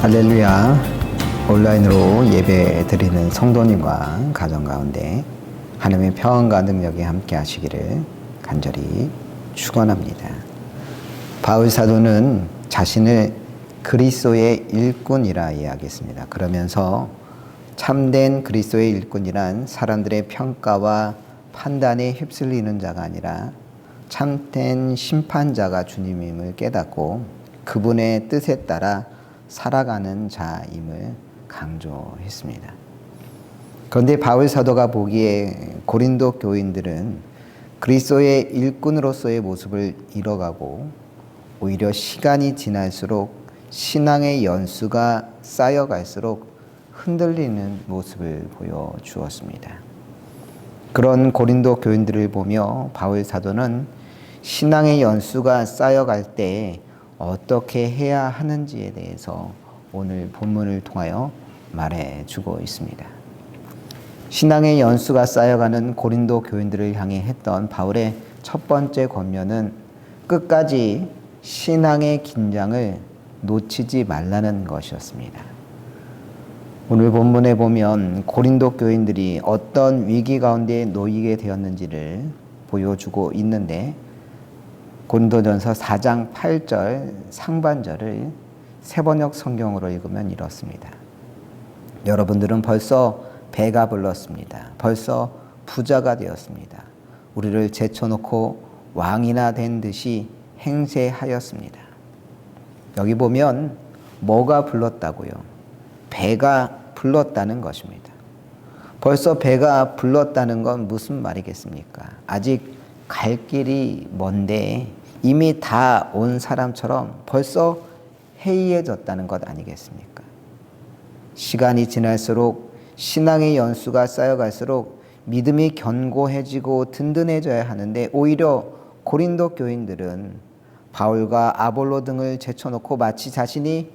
할렐루야. 온라인으로 예배 드리는 성도님과 가정 가운데 하나님의 평안과 능력이 함께 하시기를 간절히 축원합니다. 바울 사도는 자신을 그리스도의 일꾼이라 이야기했습니다. 그러면서 참된 그리스도의 일꾼이란 사람들의 평가와 판단에 휩쓸리는 자가 아니라 참된 심판자가 주님임을 깨닫고 그분의 뜻에 따라 살아가는 자임을 강조했습니다. 그런데 바울 사도가 보기에 고린도 교인들은 그리스도의 일꾼으로서의 모습을 잃어가고 오히려 시간이 지날수록 신앙의 연수가 쌓여갈수록 흔들리는 모습을 보여주었습니다. 그런 고린도 교인들을 보며 바울 사도는 신앙의 연수가 쌓여갈 때 어떻게 해야 하는지에 대해서 오늘 본문을 통하여 말해주고 있습니다. 신앙의 연수가 쌓여가는 고린도 교인들을 향해 했던 바울의 첫 번째 권면은 끝까지 신앙의 긴장을 놓치지 말라는 것이었습니다. 오늘 본문에 보면 고린도 교인들이 어떤 위기 가운데 놓이게 되었는지를 보여주고 있는데 고린도전서 4장 8절 상반절을 세번역 성경으로 읽으면 이렇습니다. 여러분들은 벌써 배가 불렀습니다. 벌써 부자가 되었습니다. 우리를 제쳐놓고 왕이나 된 듯이 행세하였습니다. 여기 보면 뭐가 불렀다고요? 배가 불렀다는 것입니다. 벌써 배가 불렀다는 건 무슨 말이겠습니까? 아직 갈 길이 먼데 이미 다 온 사람처럼 벌써 해이해졌다는 것 아니겠습니까? 시간이 지날수록 신앙의 연수가 쌓여갈수록 믿음이 견고해지고 든든해져야 하는데 오히려 고린도 교인들은 바울과 아볼로 등을 제쳐놓고 마치 자신이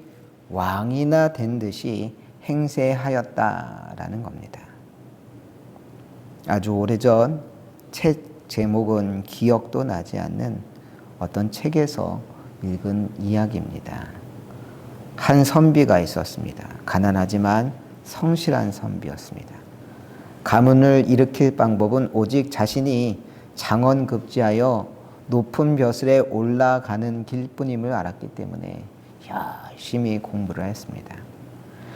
왕이나 된 듯이 행세하였다라는 겁니다. 아주 오래전 책 제목은 기억도 나지 않는 어떤 책에서 읽은 이야기입니다. 한 선비가 있었습니다. 가난하지만 성실한 선비였습니다. 가문을 일으킬 방법은 오직 자신이 장원급제하여 높은 벼슬에 올라가는 길뿐임을 알았기 때문에 열심히 공부를 했습니다.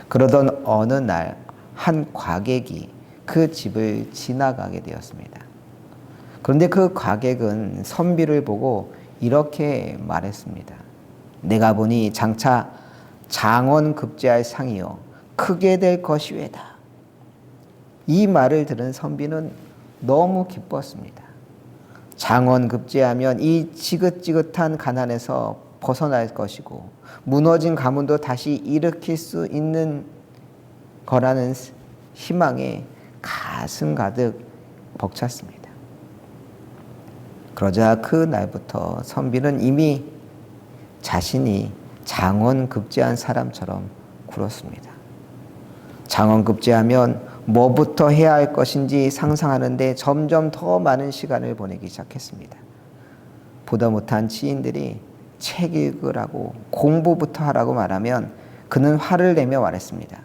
그러던 어느 날 한 과객이 그 집을 지나가게 되었습니다. 그런데 그 과객은 선비를 보고 이렇게 말했습니다. 내가 보니 장차 장원급제할 상이요 크게 될 것이외다. 이 말을 들은 선비는 너무 기뻤습니다. 장원급제하면 이 지긋지긋한 가난에서 벗어날 것이고 무너진 가문도 다시 일으킬 수 있는 거라는 희망에 가슴 가득 벅찼습니다. 그러자 그 날부터 선비는 이미 자신이 장원급제한 사람처럼 굴었습니다. 장원급제하면 뭐부터 해야 할 것인지 상상하는데 점점 더 많은 시간을 보내기 시작했습니다. 보다 못한 지인들이 책 읽으라고 공부부터 하라고 말하면 그는 화를 내며 말했습니다.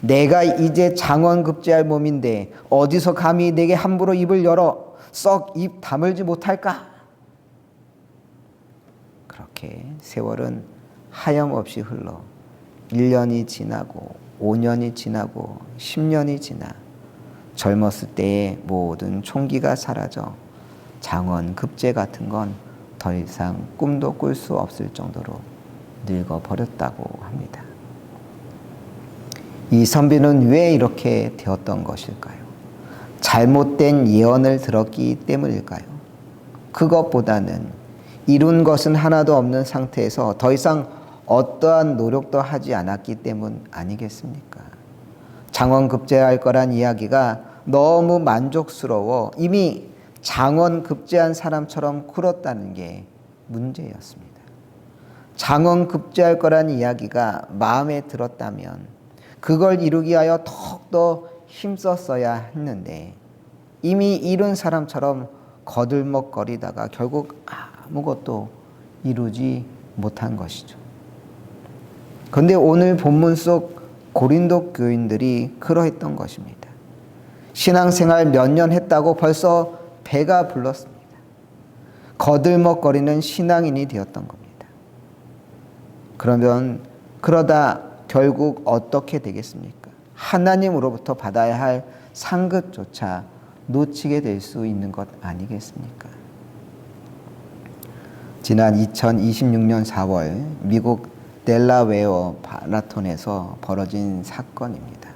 내가 이제 장원급제할 몸인데 어디서 감히 내게 함부로 입을 열어 썩 입 다물지 못할까? 그렇게 세월은 하염없이 흘러 1년이 지나고 5년이 지나고 10년이 지나 젊었을 때의 모든 총기가 사라져 장원급제 같은 건 더 이상 꿈도 꿀 수 없을 정도로 늙어버렸다고 합니다. 이 선비는 왜 이렇게 되었던 것일까요? 잘못된 예언을 들었기 때문일까요? 그것보다는 이룬 것은 하나도 없는 상태에서 더 이상 어떠한 노력도 하지 않았기 때문 아니겠습니까? 장원급제할 거란 이야기가 너무 만족스러워 이미 장원급제한 사람처럼 굴었다는 게 문제였습니다. 장원급제할 거란 이야기가 마음에 들었다면 그걸 이루기 위하여 더욱더 힘썼어야 했는데 이미 이룬 사람처럼 거들먹거리다가 결국 아무것도 이루지 못한 것이죠. 그런데 오늘 본문 속 고린도 교인들이 그러했던 것입니다. 신앙생활 몇 년 했다고 벌써 배가 불렀습니다. 거들먹거리는 신앙인이 되었던 겁니다. 그러다 결국 어떻게 되겠습니까? 하나님으로부터 받아야 할 상급조차 놓치게 될 수 있는 것 아니겠습니까? 지난 2026년 4월 미국 델라웨어 마라톤에서 벌어진 사건입니다.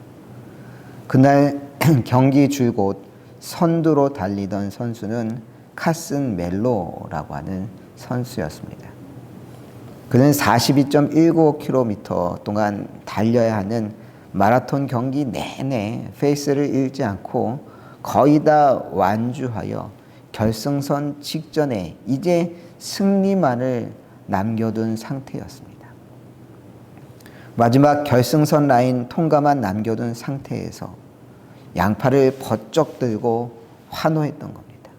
그날 경기 줄곧 선두로 달리던 선수는 카슨 멜로라고 하는 선수였습니다. 그는 42.195km 동안 달려야 하는 마라톤 경기 내내 페이스를 잃지 않고 거의 다 완주하여 결승선 직전에 이제 승리만을 남겨둔 상태였습니다. 마지막 결승선 라인 통과만 남겨둔 상태에서 양팔을 번쩍 들고 환호했던 겁니다.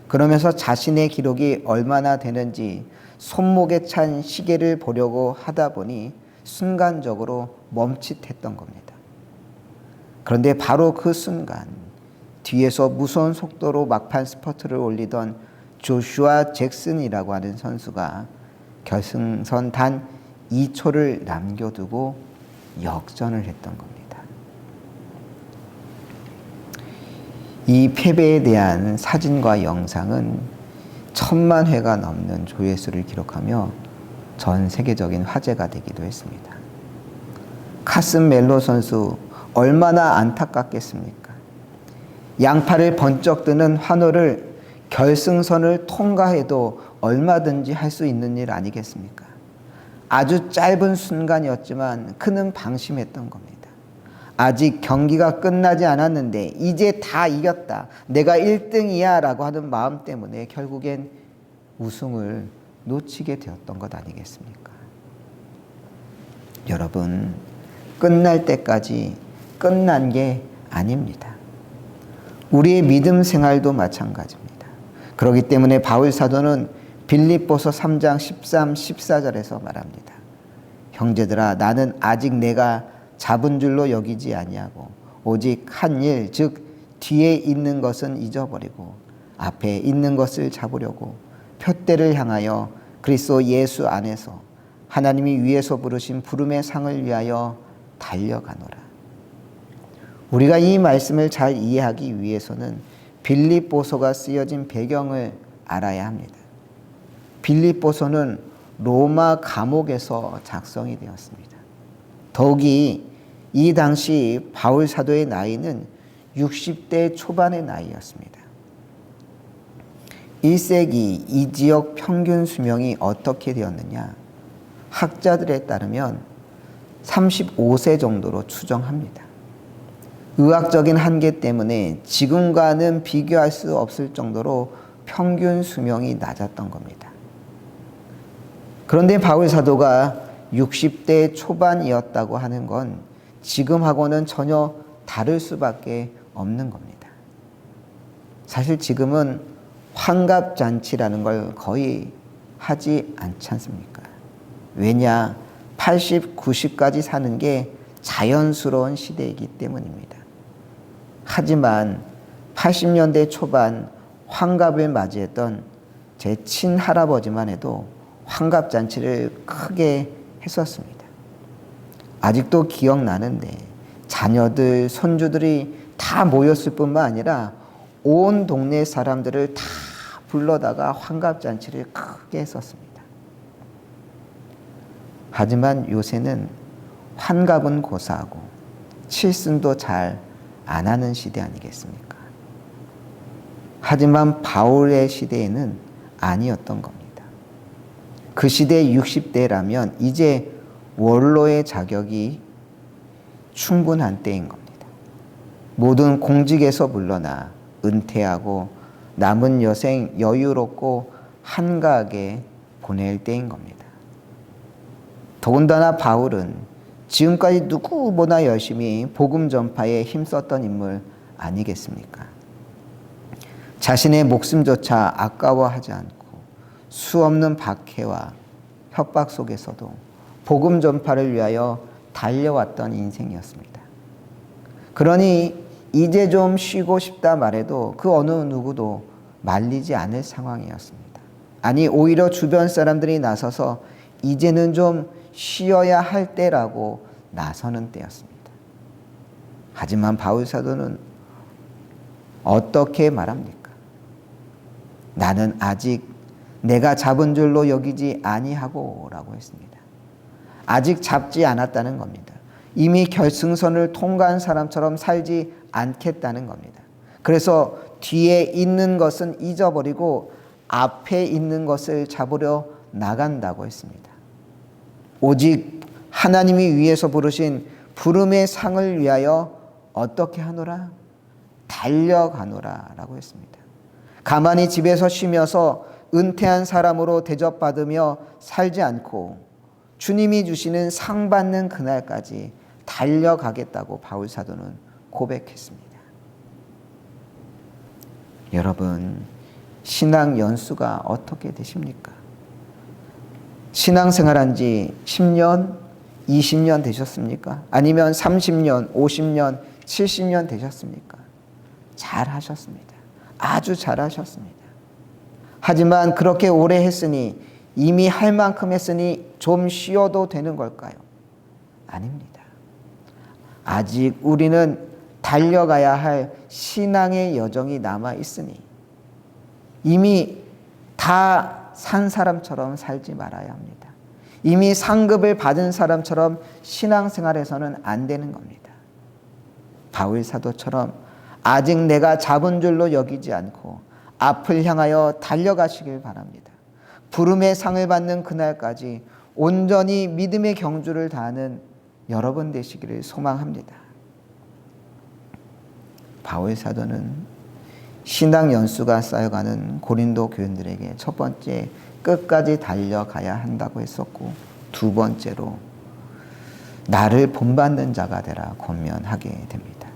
그러면서 자신의 기록이 얼마나 되는지 손목에 찬 시계를 보려고 하다 보니 순간적으로 멈칫했던 겁니다. 그런데 바로 그 순간 뒤에서 무서운 속도로 막판 스퍼트를 올리던 조슈아 잭슨이라고 하는 선수가 결승선 단 2초를 남겨두고 역전을 했던 겁니다. 이 패배에 대한 사진과 영상은 1000만 회가 넘는 조회수를 기록하며 전 세계적인 화제가 되기도 했습니다. 카슨 멜로 선수 얼마나 안타깝겠습니까? 양팔을 번쩍 드는 환호를 결승선을 통과해도 얼마든지 할 수 있는 일 아니겠습니까? 아주 짧은 순간이었지만 그는 방심했던 겁니다. 아직 경기가 끝나지 않았는데 이제 다 이겼다. 내가 1등이야 라고 하는 마음 때문에 결국엔 우승을 놓치게 되었던 것 아니겠습니까? 여러분, 끝날 때까지 끝난 게 아닙니다. 우리의 믿음 생활도 마찬가지입니다. 그렇기 때문에 바울 사도는 빌립보서 3장 13, 14절에서 말합니다. 형제들아, 나는 아직 내가 잡은 줄로 여기지 아니하고 오직 한 일, 즉 뒤에 있는 것은 잊어버리고 앞에 있는 것을 잡으려고 표대를 향하여 그리스도 예수 안에서 하나님이 위에서 부르신 부름의 상을 위하여 달려가노라. 우리가 이 말씀을 잘 이해하기 위해서는 빌립보서가 쓰여진 배경을 알아야 합니다. 빌립보서는 로마 감옥에서 작성이 되었습니다. 더욱이 이 당시 바울 사도의 나이는 60대 초반의 나이였습니다. 1세기 이 지역 평균 수명이 어떻게 되었느냐? 학자들에 따르면 35세 정도로 추정합니다. 의학적인 한계 때문에 지금과는 비교할 수 없을 정도로 평균 수명이 낮았던 겁니다. 그런데 바울 사도가 60대 초반이었다고 하는 건 지금하고는 전혀 다를 수밖에 없는 겁니다. 사실 지금은 환갑잔치라는 걸 거의 하지 않지 않습니까? 왜냐? 80, 90까지 사는 게 자연스러운 시대이기 때문입니다. 하지만 80년대 초반 환갑을 맞이했던 제 친할아버지만 해도 환갑잔치를 크게 했었습니다. 아직도 기억나는데 자녀들, 손주들이 다 모였을 뿐만 아니라 온 동네 사람들을 다 불러다가 환갑잔치를 크게 했었습니다. 하지만 요새는 환갑은 고사하고 칠순도 잘 안 하는 시대 아니겠습니까? 하지만 바울의 시대에는 아니었던 겁니다. 그 시대 60대라면 이제 원로의 자격이 충분한 때인 겁니다. 모든 공직에서 물러나 은퇴하고 남은 여생 여유롭고 한가하게 보낼 때인 겁니다. 더군다나 바울은 지금까지 누구보다 열심히 복음 전파에 힘썼던 인물 아니겠습니까? 자신의 목숨조차 아까워하지 않고 수없는 박해와 협박 속에서도 복음 전파를 위하여 달려왔던 인생이었습니다. 그러니 이제 좀 쉬고 싶다 말해도 그 어느 누구도 말리지 않을 상황이었습니다. 아니, 오히려 주변 사람들이 나서서 이제는 좀 쉬어야 할 때라고 나서는 때였습니다. 하지만 바울 사도는 어떻게 말합니까? 나는 아직 내가 잡은 줄로 여기지 아니하고 라고 했습니다. 아직 잡지 않았다는 겁니다. 이미 결승선을 통과한 사람처럼 살지 않겠다는 겁니다. 그래서 뒤에 있는 것은 잊어버리고 앞에 있는 것을 잡으려 나간다고 했습니다. 오직 하나님이 위에서 부르신 부름의 상을 위하여 어떻게 하노라? 달려가노라 라고 했습니다. 가만히 집에서 쉬면서 은퇴한 사람으로 대접받으며 살지 않고 주님이 주시는 상 받는 그날까지 달려가겠다고 바울 사도는 고백했습니다. 여러분, 신앙 연수가 어떻게 되십니까? 신앙생활한 지 10년, 20년 되셨습니까? 아니면 30년, 50년, 70년 되셨습니까? 잘하셨습니다. 아주 잘하셨습니다. 하지만 그렇게 오래 했으니, 이미 할 만큼 했으니 좀 쉬어도 되는 걸까요? 아닙니다. 아직 우리는 달려가야 할 신앙의 여정이 남아 있으니 이미 다 산 사람처럼 살지 말아야 합니다. 이미 상급을 받은 사람처럼 신앙생활에서는 안 되는 겁니다. 바울 사도처럼 아직 내가 잡은 줄로 여기지 않고 앞을 향하여 달려가시길 바랍니다. 부름의 상을 받는 그날까지 온전히 믿음의 경주를 다하는 여러분 되시기를 소망합니다. 바울 사도는 신앙 연수가 쌓여가는 고린도 교인들에게 첫 번째, 끝까지 달려가야 한다고 했었고, 두 번째로 나를 본받는 자가 되라 권면하게 됩니다.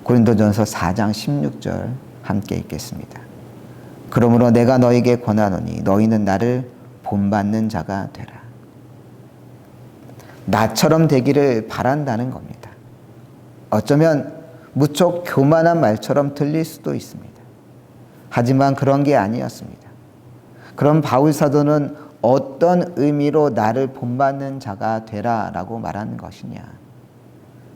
고린도전서 4장 16절 함께 읽겠습니다. 그러므로 내가 너에게 권하노니 너희는 나를 본받는 자가 되라. 나처럼 되기를 바란다는 겁니다. 어쩌면 무척 교만한 말처럼 들릴 수도 있습니다. 하지만 그런 게 아니었습니다. 그럼 바울 사도는 어떤 의미로 나를 본받는 자가 되라 라고 말하는 것이냐?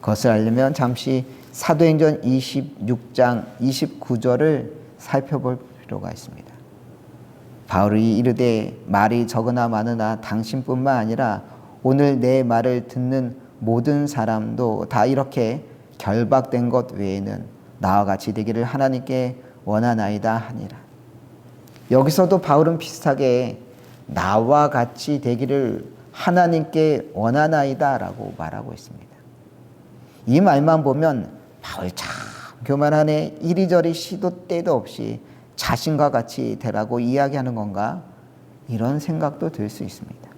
그것을 알려면 잠시 사도행전 26장 29절을 살펴볼 필요가 있습니다. 바울이 이르되 말이 적으나 많으나 당신뿐만 아니라 오늘 내 말을 듣는 모든 사람도 다 이렇게 결박된 것 외에는 나와 같이 되기를 하나님께 원하나이다 하니라. 여기서도 바울은 비슷하게 나와 같이 되기를 하나님께 원하나이다 라고 말하고 있습니다. 이 말만 보면 바울 참 교만하네, 이리저리 시도 때도 없이 자신과 같이 되라고 이야기하는 건가? 이런 생각도 들 수 있습니다.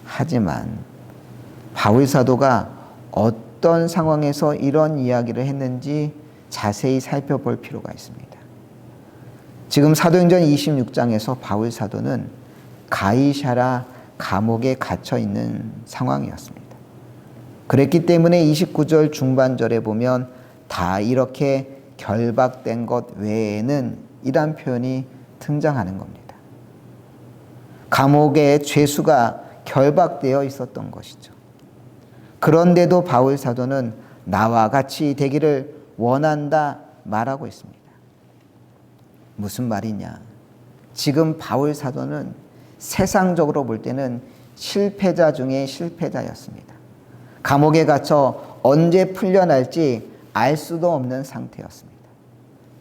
하지만 바울 사도가 어떤 상황에서 이런 이야기를 했는지 자세히 살펴볼 필요가 있습니다. 지금 사도행전 26장에서 바울 사도는 가이사랴 감옥에 갇혀 있는 상황이었습니다. 그랬기 때문에 29절 중반절에 보면 다 이렇게 결박된 것 외에는 이란 표현이 등장하는 겁니다. 감옥에 죄수가 결박되어 있었던 것이죠. 그런데도 바울 사도는 나와 같이 되기를 원한다 말하고 있습니다. 무슨 말이냐? 지금 바울 사도는 세상적으로 볼 때는 실패자 중에 실패자였습니다. 감옥에 갇혀 언제 풀려날지 알 수도 없는 상태였습니다.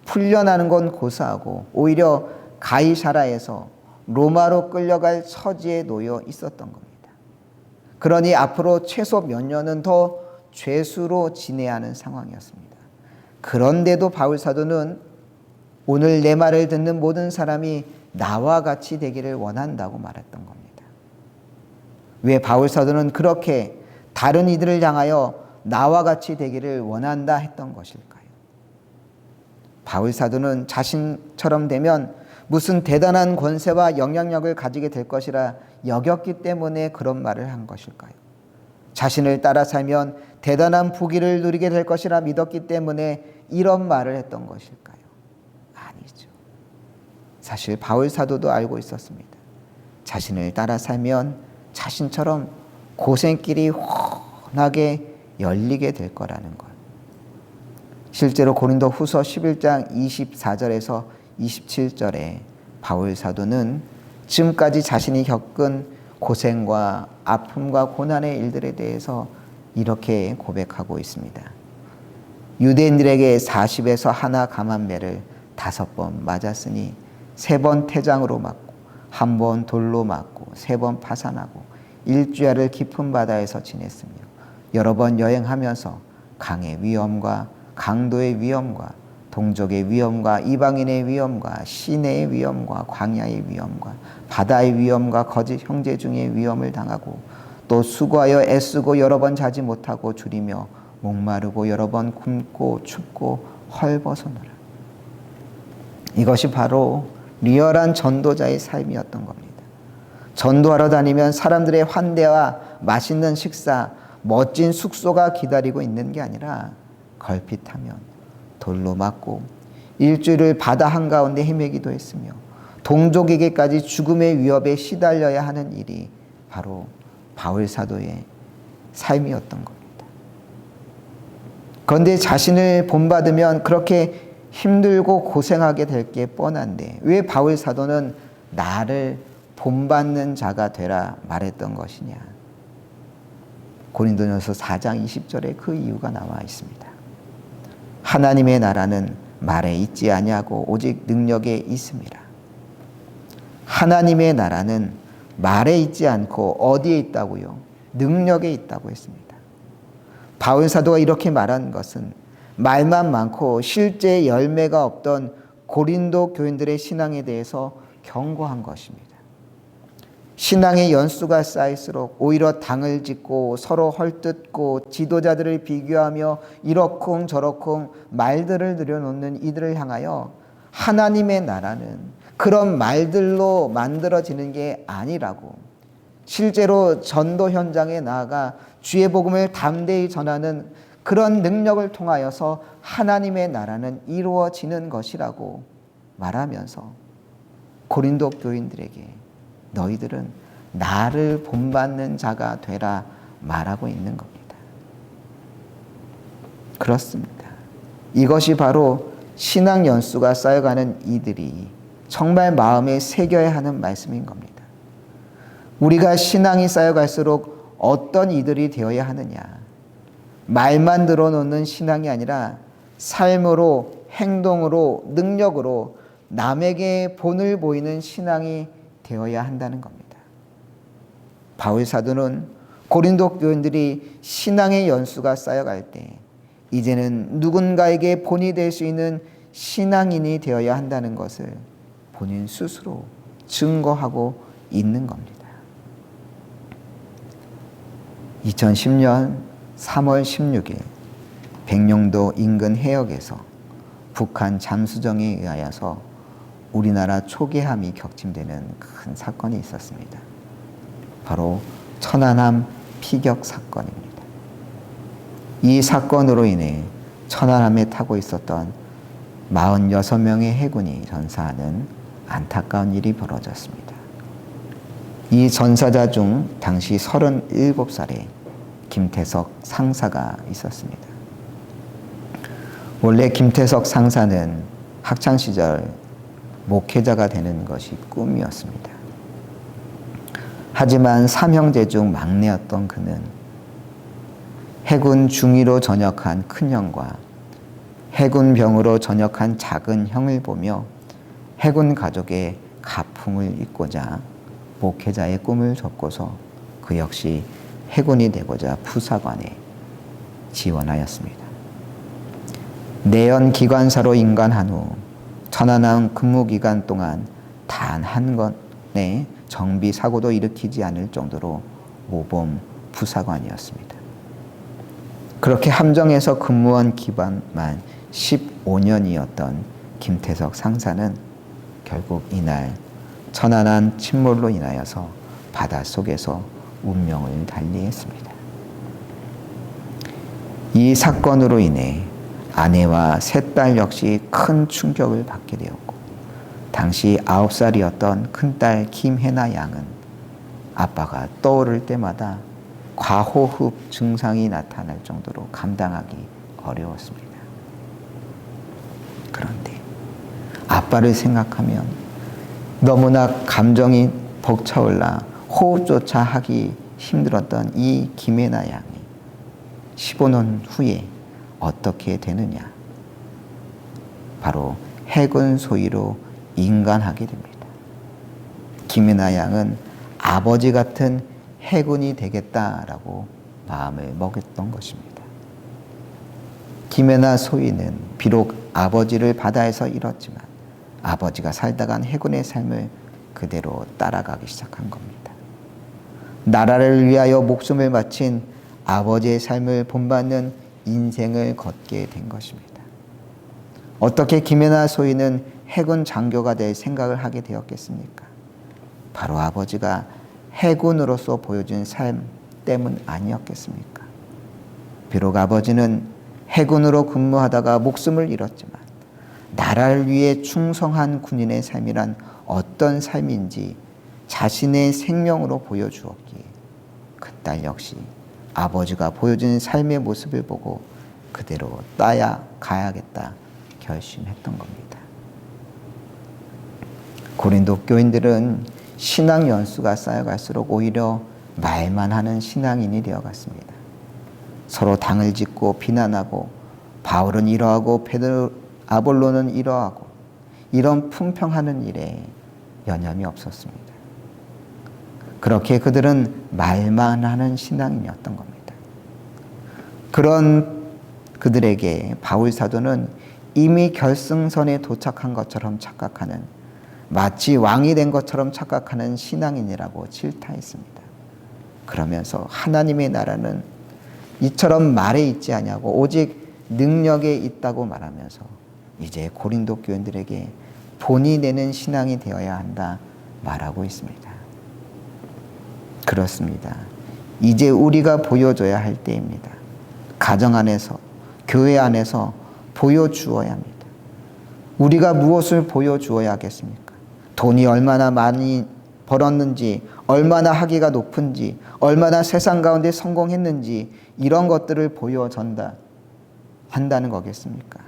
풀려나는 건 고사하고 오히려 가이사랴에서 로마로 끌려갈 처지에 놓여 있었던 겁니다. 그러니 앞으로 최소 몇 년은 더 죄수로 지내야 하는 상황이었습니다. 그런데도 바울 사도는 오늘 내 말을 듣는 모든 사람이 나와 같이 되기를 원한다고 말했던 겁니다. 왜 바울 사도는 그렇게 다른 이들을 향하여 나와 같이 되기를 원한다 했던 것일까요? 바울 사도는 자신처럼 되면 무슨 대단한 권세와 영향력을 가지게 될 것이라 여겼기 때문에 그런 말을 한 것일까요? 자신을 따라 살면 대단한 부귀를 누리게 될 것이라 믿었기 때문에 이런 말을 했던 것일까요? 아니죠. 사실 바울 사도도 알고 있었습니다. 자신을 따라 살면 자신처럼 고생길이 훤하게 열리게 될 거라는 것. 실제로 고린도 후서 11장 24절에서 27절에 바울 사도는 지금까지 자신이 겪은 고생과 아픔과 고난의 일들에 대해서 이렇게 고백하고 있습니다. 유대인들에게 40에서 하나 감한매를 5번 맞았으니 3번 태장으로 맞고 1번 돌로 맞고 3번 파산하고 일주야를 깊은 바다에서 지냈으며 여러 번 여행하면서 강의 위험과 강도의 위험과 동족의 위험과 이방인의 위험과 시내의 위험과 광야의 위험과 바다의 위험과 거짓 형제 중의 위험을 당하고 또 수고하여 애쓰고 여러 번 자지 못하고 줄이며 목마르고 여러 번 굶고 춥고 헐벗어노라. 이것이 바로 리얼한 전도자의 삶이었던 겁니다. 전도하러 다니면 사람들의 환대와 맛있는 식사, 멋진 숙소가 기다리고 있는 게 아니라 걸핏하면 돌로 맞고 일주일을 바다 한가운데 헤매기도 했으며 동족에게까지 죽음의 위협에 시달려야 하는 일이 바로 바울 사도의 삶이었던 겁니다. 그런데 자신을 본받으면 그렇게 힘들고 고생하게 될 게 뻔한데 왜 바울 사도는 나를 본받는 자가 되라 말했던 것이냐? 고린도전서 4장 20절에 그 이유가 나와 있습니다. 하나님의 나라는 말에 있지 아니하고 오직 능력에 있음이라. 하나님의 나라는 말에 있지 않고 어디에 있다고요? 능력에 있다고 했습니다. 바울 사도가 이렇게 말한 것은 말만 많고 실제 열매가 없던 고린도 교인들의 신앙에 대해서 경고한 것입니다. 신앙의 연수가 쌓일수록 오히려 당을 짓고 서로 헐뜯고 지도자들을 비교하며 이러쿵 저러쿵 말들을 늘여놓는 이들을 향하여 하나님의 나라는 그런 말들로 만들어지는 게 아니라고, 실제로 전도 현장에 나아가 주의 복음을 담대히 전하는 그런 능력을 통하여서 하나님의 나라는 이루어지는 것이라고 말하면서 고린도 교인들에게 너희들은 나를 본받는 자가 되라 말하고 있는 겁니다. 그렇습니다. 이것이 바로 신앙 연수가 쌓여가는 이들이 정말 마음에 새겨야 하는 말씀인 겁니다. 우리가 신앙이 쌓여갈수록 어떤 이들이 되어야 하느냐? 말만 들어놓는 신앙이 아니라 삶으로, 행동으로, 능력으로 남에게 본을 보이는 신앙이 되어야 한다는 겁니다. 바울 사도는 고린도 교인들이 신앙의 연수가 쌓여갈 때 이제는 누군가에게 본이 될 수 있는 신앙인이 되어야 한다는 것을 본인 스스로 증거하고 있는 겁니다. 2010년 3월 16일 백령도 인근 해역에서 북한 잠수정에 의하여서 우리나라 초계함이 격침되는 큰 사건이 있었습니다. 바로 천안함 피격 사건입니다. 이 사건으로 인해 천안함에 타고 있었던 46명의 해군이 전사하는 안타까운 일이 벌어졌습니다. 이 전사자 중 당시 37살의 김태석 상사가 있었습니다. 원래 김태석 상사는 학창시절 목회자가 되는 것이 꿈이었습니다. 하지만 3형제 중 막내였던 그는 해군 중위로 전역한 큰형과 해군병으로 전역한 작은 형을 보며 해군 가족의 가풍을 잇고자 목회자의 꿈을 접고서 그 역시 해군이 되고자 부사관에 지원하였습니다. 내연기관사로 임관한 후 천안함 근무기간 동안 단 한 건의 정비 사고도 일으키지 않을 정도로 모범 부사관이었습니다. 그렇게 함정에서 근무한 기간만 15년이었던 김태석 상사는 결국 이날 천안한 침몰로 인하여서 바닷속에서 운명을 달리했습니다. 이 사건으로 인해 아내와 세 딸 역시 큰 충격을 받게 되었고, 당시 9살이었던 큰딸 김혜나 양은 아빠가 떠오를 때마다 과호흡 증상이 나타날 정도로 감당하기 어려웠습니다. 그런데 아빠를 생각하면 너무나 감정이 벅차올라 호흡조차 하기 힘들었던 이 김혜나 양이 15년 후에 어떻게 되느냐? 바로 해군 소위로 인간하게 됩니다. 김혜나 양은 아버지 같은 해군이 되겠다라고 마음을 먹였던 것입니다. 김혜나 소위는 비록 아버지를 바다에서 잃었지만 아버지가 살다 간 해군의 삶을 그대로 따라가기 시작한 겁니다. 나라를 위하여 목숨을 바친 아버지의 삶을 본받는 인생을 걷게 된 것입니다. 어떻게 김혜나 소위는 해군 장교가 될 생각을 하게 되었겠습니까? 바로 아버지가 해군으로서 보여준 삶 때문 아니었겠습니까? 비록 아버지는 해군으로 근무하다가 목숨을 잃었지만 나라를 위해 충성한 군인의 삶이란 어떤 삶인지 자신의 생명으로 보여주었기에 큰딸 역시 아버지가 보여준 삶의 모습을 보고 그대로 따라가야겠다 결심했던 겁니다. 고린도 교인들은 신앙 연수가 쌓여갈수록 오히려 말만 하는 신앙인이 되어갔습니다. 서로 당을 짓고 비난하고 바울은 이러하고 아볼로는 이러하고 이런 품평하는 일에 여념이 없었습니다. 그렇게 그들은 말만 하는 신앙인이었던 겁니다. 그런 그들에게 바울 사도는 이미 결승선에 도착한 것처럼 착각하는, 마치 왕이 된 것처럼 착각하는 신앙인이라고 질타했습니다. 그러면서 하나님의 나라는 이처럼 말에 있지 아니하고 오직 능력에 있다고 말하면서 이제 고린도 교인들에게 본이 되는 신앙이 되어야 한다 말하고 있습니다. 그렇습니다. 이제 우리가 보여줘야 할 때입니다. 가정 안에서, 교회 안에서 보여주어야 합니다. 우리가 무엇을 보여주어야 하겠습니까? 돈이 얼마나 많이 벌었는지, 얼마나 학위가 높은지, 얼마나 세상 가운데 성공했는지 이런 것들을 보여준다 한다는 거겠습니까?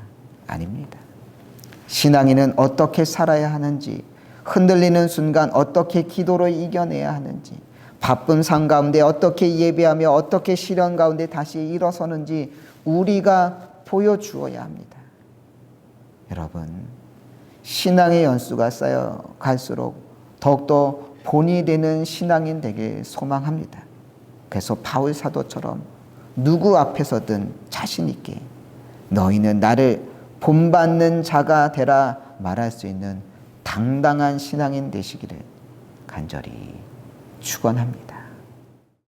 아닙니다. 신앙인은 어떻게 살아야 하는지, 흔들리는 순간 어떻게 기도로 이겨내야 하는지, 바쁜 삶 가운데 어떻게 예배하며 어떻게 시련 가운데 다시 일어서는지 우리가 보여주어야 합니다. 여러분, 신앙의 연수가 쌓여 갈수록 더욱더 본이 되는 신앙인 되길 소망합니다. 그래서 바울 사도처럼 누구 앞에서든 자신 있게 너희는 나를 본받는 자가 되라 말할 수 있는 당당한 신앙인 되시기를 간절히 축원합니다.